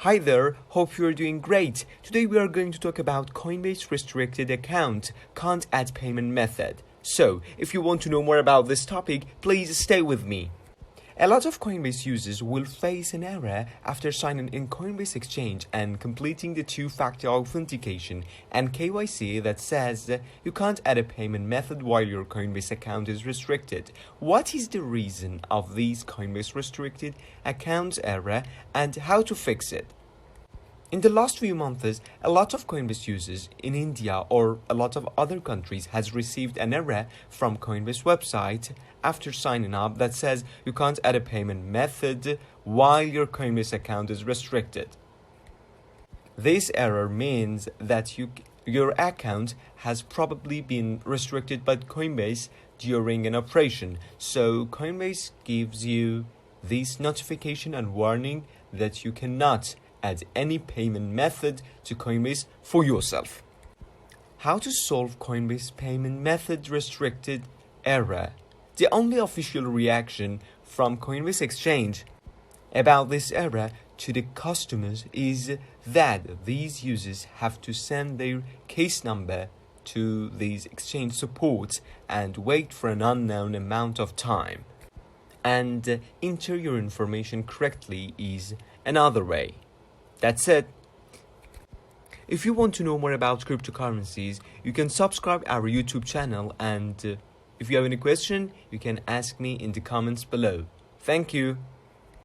Hi there, hope you're doing great. Today we are going to talk about Coinbase restricted account can't add payment method. So, if you want to know more about this topic, please stay with me. A lot of Coinbase users will face an error after signing in Coinbase Exchange and completing the two-factor authentication and KYC that says you can't add a payment method while your Coinbase account is restricted. What is the reason of these Coinbase restricted accounts error and how to fix it? In the last few months, a lot of Coinbase users in India or a lot of other countries has received an error from Coinbase website after signing up that says you can't add a payment method while your Coinbase account is restricted. This error means that your account has probably been restricted by Coinbase during an operation. So Coinbase gives you this notification and warning that you cannot add any payment method to Coinbase for yourself. How to solve Coinbase payment method restricted error? The only official reaction from Coinbase Exchange about this error to the customers is that these users have to send their case number to these exchange support and wait for an unknown amount of time. And enter your information correctly is another way. That's it. If you want to know more about cryptocurrencies, you can subscribe our YouTube channel, and if you have any question, you can ask me in the comments below. Thank you.